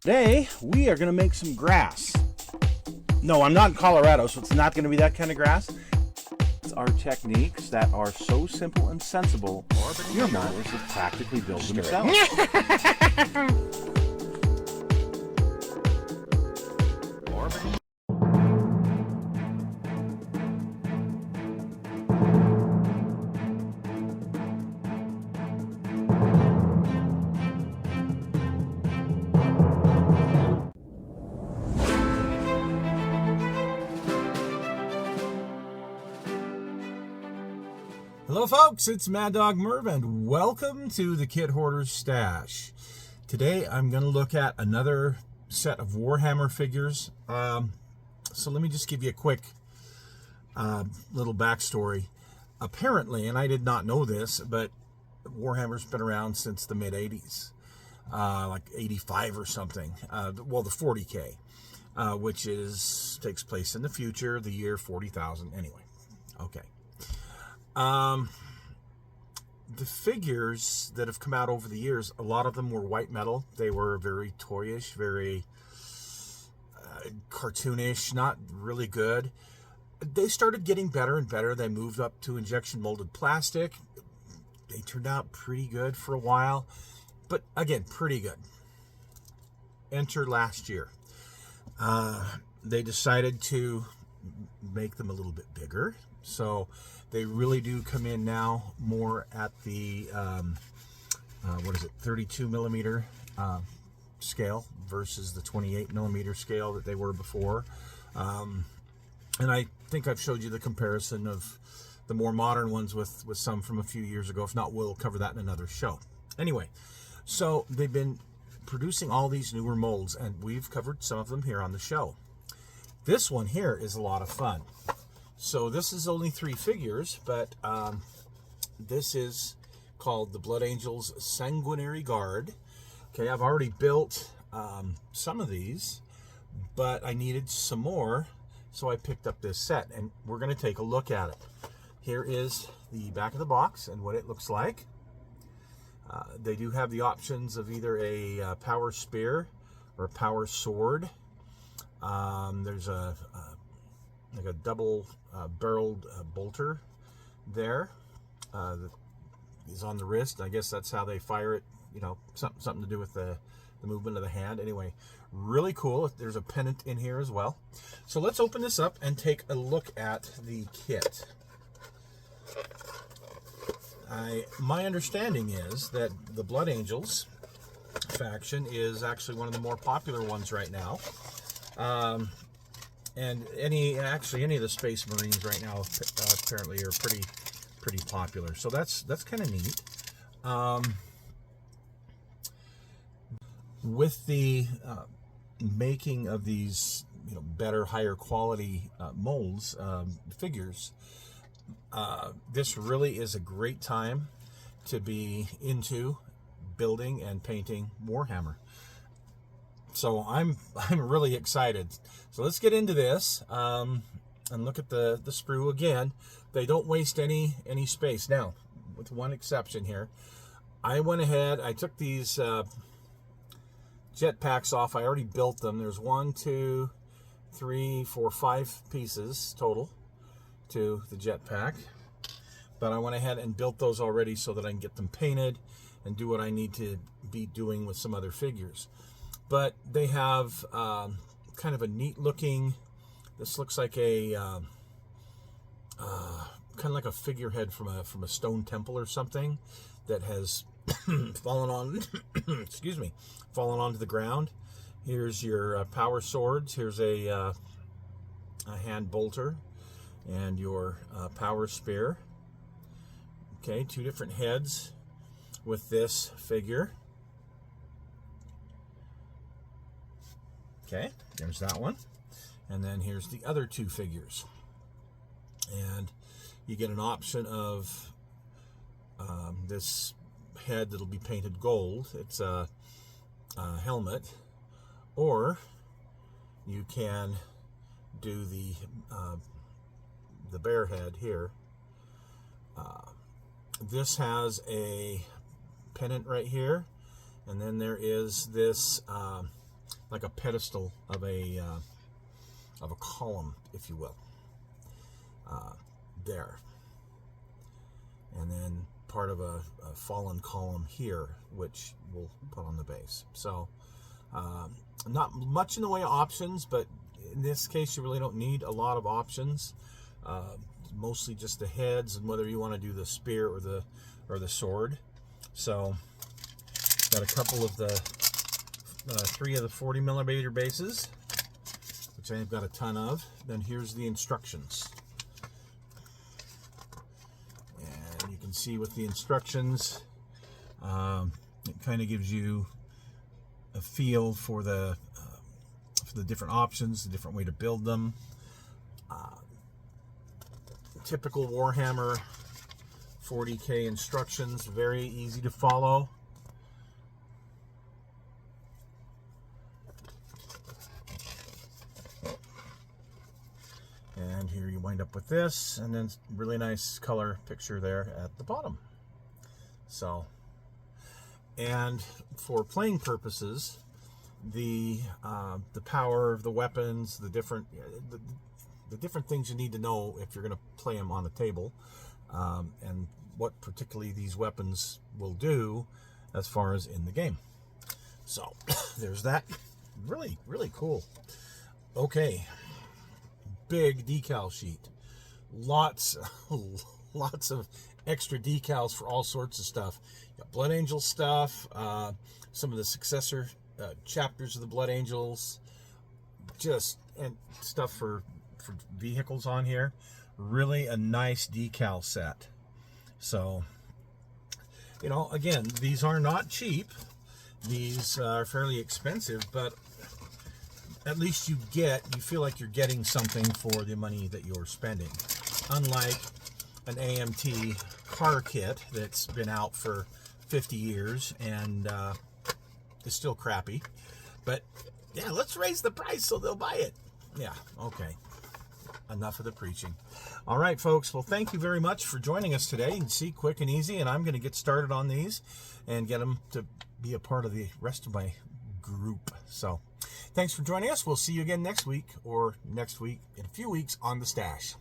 Today, we are going to make some grass. No, I'm not in Colorado, so it's not going to be that kind of grass. It's our techniques that are so simple and sensible, your models will practically build themselves. Hello folks, it's Mad Dog Merv and welcome to the Kit Hoarder's Stash. Today I'm going to look at another set of Warhammer figures. So let me just give you a quick little backstory. Apparently, and I did not know this, but Warhammer's been around since the mid-80s, like 85 or something. Well, the 40k, which takes place in the future, the year 40,000. Anyway, okay. The figures that have come out over the years, a lot of them were white metal. They were very toyish, very cartoonish, not really good. They started getting better and better. They moved up to injection molded plastic. They turned out pretty good for a while, but again, pretty good. Enter last year. They decided to make them a little bit bigger. So they really do come in now more at the, 32 millimeter scale versus the 28 millimeter scale that they were before. And I think I've showed you the comparison of the more modern ones with some from a few years ago. If not, we'll cover that in another show. Anyway, so they've been producing all these newer molds, and we've covered some of them here on the show. This one here is a lot of fun. So this is only 3 figures, but this is called the Blood Angels Sanguinary Guard. Okay, I've already built some of these, but I needed some more, so I picked up this set, and we're going to take a look at it. Here is the back of the box and what it looks like. They do have the options of either a power spear or a power sword. There's like a double barreled bolter there that is on the wrist. I guess that's how they fire it, you know, something to do with the movement of the hand. Anyway, really cool. There's a pennant in here as well. So let's open this up and take a look at the kit. My understanding is that the Blood Angels faction is actually one of the more popular ones right now. And any of the Space Marines right now apparently are pretty popular. So that's kind of neat. With the making of these, you know, better, higher quality molds, figures, this really is a great time to be into building and painting Warhammer. So I'm really excited. So let's get into this and look at the sprue again. They don't waste any space. Now, with one exception here, I went ahead. I took these jet packs off. I already built them. There's 1, 2, 3, 4, 5 pieces total to the jet pack. But I went ahead and built those already so that I can get them painted and do what I need to be doing with some other figures. But they have kind of a neat looking, this looks like a kind of like a figurehead from a stone temple or something that has fallen on fallen onto the ground. Here's your power swords. Here's a hand bolter and your power spear. Okay, 2 different heads with this figure. Okay, there's that one. And then here's the other 2 figures. And you get an option of this head that'll be painted gold. It's a helmet. Or you can do the bear head here. This has a pennant right here. And then there is this like a pedestal of a column, if you will. There. And then part of a fallen column here, which we'll put on the base. So not much in the way of options, but in this case you really don't need a lot of options. Mostly just the heads and whether you want to do the spear or the sword. So got a couple of the 3 of the 40 millimeter bases, which I've got a ton of. Then here's the instructions. And you can see with the instructions, it kind of gives you a feel for the different options, the different way to build them. Typical Warhammer 40k instructions, very easy to follow. And here you wind up with this, and then really nice color picture there at the bottom. So, and for playing purposes, the power of the weapons, the different things you need to know if you're going to play them on the table, and what particularly these weapons will do as far as in the game. So there's that. Really, really cool. Okay, big decal sheet. Lots of extra decals for all sorts of stuff. You got Blood Angel stuff, some of the successor chapters of the Blood Angels, and stuff for vehicles on here. Really a nice decal set. So, you know, again, these are not cheap. These are fairly expensive, but at least you feel like you're getting something for the money that you're spending. Unlike an AMT car kit that's been out for 50 years and is still crappy. But yeah, let's raise the price so they'll buy it. Yeah, okay. Enough of the preaching. All right, folks. Well, thank you very much for joining us today. You can see, quick and easy, and I'm going to get started on these and get them to be a part of the rest of my group. So thanks for joining us. We'll see you again next week, or next week in a few weeks on The Stash.